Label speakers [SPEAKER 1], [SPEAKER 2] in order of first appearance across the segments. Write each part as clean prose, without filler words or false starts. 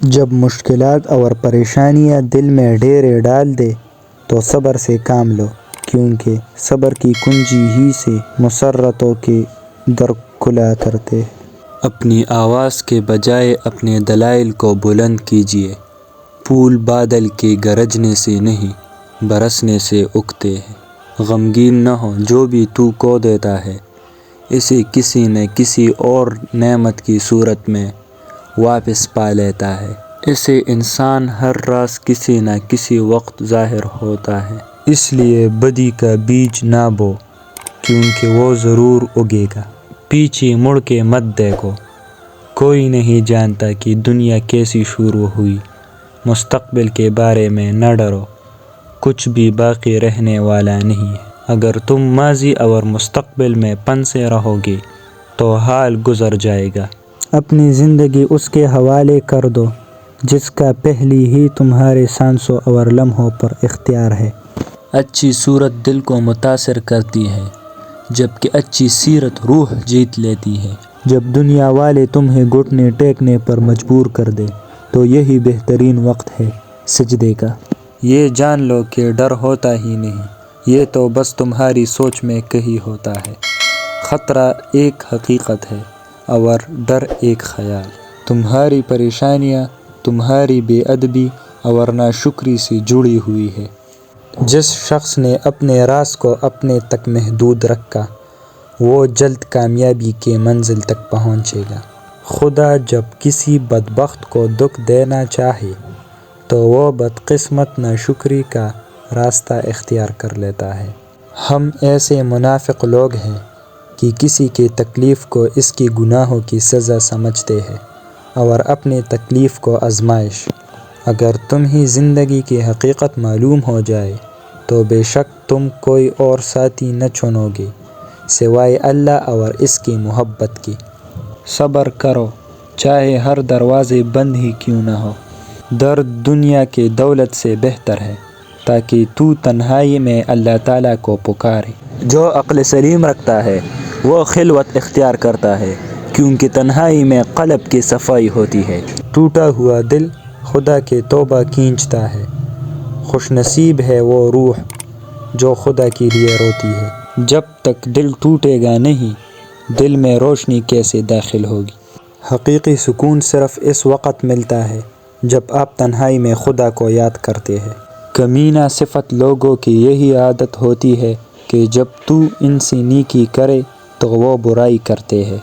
[SPEAKER 1] جب مشکلات اور پریشانیاں دل میں ڈیرے ڈال دے تو صبر سے کام لو، کیونکہ صبر کی کنجی ہی سے مسرتوں کے در کھلا کرتے ہیں۔
[SPEAKER 2] اپنی آواز کے بجائے اپنے دلائل کو بلند کیجیے۔ پھول بادل کے گرجنے سے نہیں، برسنے سے اگتے ہیں۔ غمگین نہ ہو، جو بھی تو کو دیتا ہے اسے کسی نہ کسی اور نعمت کی صورت میں واپس پا لیتا ہے۔ اسے انسان ہر راز کسی نہ کسی وقت ظاہر ہوتا ہے۔
[SPEAKER 1] اس لیے بدی کا بیج نہ بو، کیونکہ وہ ضرور اگے گا۔ پیچھے مڑ کے مت دیکھو، کوئی نہیں جانتا کہ دنیا کیسی شروع ہوئی۔ مستقبل کے بارے میں نہ ڈرو، کچھ بھی باقی رہنے والا نہیں ہے۔ اگر تم ماضی اور مستقبل میں پنسے رہو گے تو حال گزر جائے گا۔ اپنی زندگی اس کے حوالے کر دو جس کا پہلی ہی تمہارے سانسوں اور لمحوں پر اختیار ہے۔
[SPEAKER 2] اچھی صورت دل کو متاثر کرتی ہے، جبکہ اچھی سیرت روح جیت لیتی ہے۔
[SPEAKER 1] جب دنیا والے تمہیں گھٹنے ٹیکنے پر مجبور کر دے تو یہی بہترین وقت ہے سجدے کا۔
[SPEAKER 2] یہ جان لو کہ ڈر ہوتا ہی نہیں، یہ تو بس تمہاری سوچ میں کہیں ہوتا ہے۔ خطرہ ایک حقیقت ہے اور ڈر ایک خیال۔ تمہاری پریشانیاں تمہاری بے ادبی اور ناشکری سے جڑی ہوئی ہے۔
[SPEAKER 1] جس شخص نے اپنے راز کو اپنے تک محدود رکھا وہ جلد کامیابی کے منزل تک پہنچے گا۔ خدا جب کسی بدبخت کو دکھ دینا چاہے تو وہ بدقسمت ناشکری کا راستہ اختیار کر لیتا ہے۔ ہم ایسے منافق لوگ ہیں کہ کسی کی تکلیف کو اس کی گناہوں کی سزا سمجھتے ہیں اور اپنی تکلیف کو آزمائش۔ اگر تمہیں زندگی کی حقیقت معلوم ہو جائے تو بے شک تم کوئی اور ساتھی نہ چنو گے سوائے اللہ اور اس کی محبت کی۔
[SPEAKER 2] صبر کرو، چاہے ہر دروازے بند ہی کیوں نہ ہو۔
[SPEAKER 1] درد دنیا کی دولت سے بہتر ہے، تاکہ تو تنہائی میں اللہ تعالیٰ کو پکارے۔
[SPEAKER 2] جو عقل سلیم رکھتا ہے وہ خلوت اختیار کرتا ہے، کیونکہ تنہائی میں قلب کی صفائی ہوتی ہے۔
[SPEAKER 1] ٹوٹا ہوا دل خدا کے توبہ کھینچتا ہے۔ خوش نصیب ہے وہ روح جو خدا کے لیے روتی ہے۔
[SPEAKER 2] جب تک دل ٹوٹے گا نہیں، دل میں روشنی کیسے داخل ہوگی؟
[SPEAKER 1] حقیقی سکون صرف اس وقت ملتا ہے جب آپ تنہائی میں خدا کو یاد کرتے ہیں۔
[SPEAKER 2] کمینہ صفت لوگوں کی یہی عادت ہوتی ہے کہ جب تو ان سے نیکی کرے تو وہ برائی کرتے ہیں۔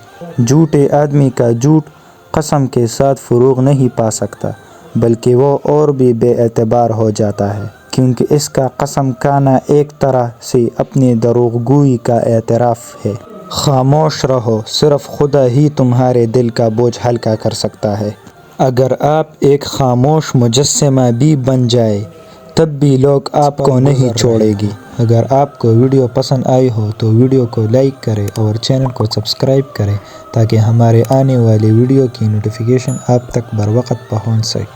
[SPEAKER 1] جھوٹے آدمی کا جھوٹ قسم کے ساتھ فروغ نہیں پا سکتا، بلکہ وہ اور بھی بے اعتبار ہو جاتا ہے، کیونکہ اس کا قسم کھانا ایک طرح سے اپنی دروغ گوئی کا اعتراف ہے۔ خاموش رہو، صرف خدا ہی تمہارے دل کا بوجھ ہلکا کر سکتا ہے۔ اگر آپ ایک خاموش مجسمہ بھی بن جائے تب بھی لوگ آپ کو نہیں چھوڑیں گے۔ اگر آپ کو ویڈیو پسند آئی ہو تو ویڈیو کو لائک کریں اور چینل کو سبسکرائب کریں تاکہ ہمارے آنے والی ویڈیو کی نوٹیفیکیشن آپ تک بر وقت پہنچ سکے۔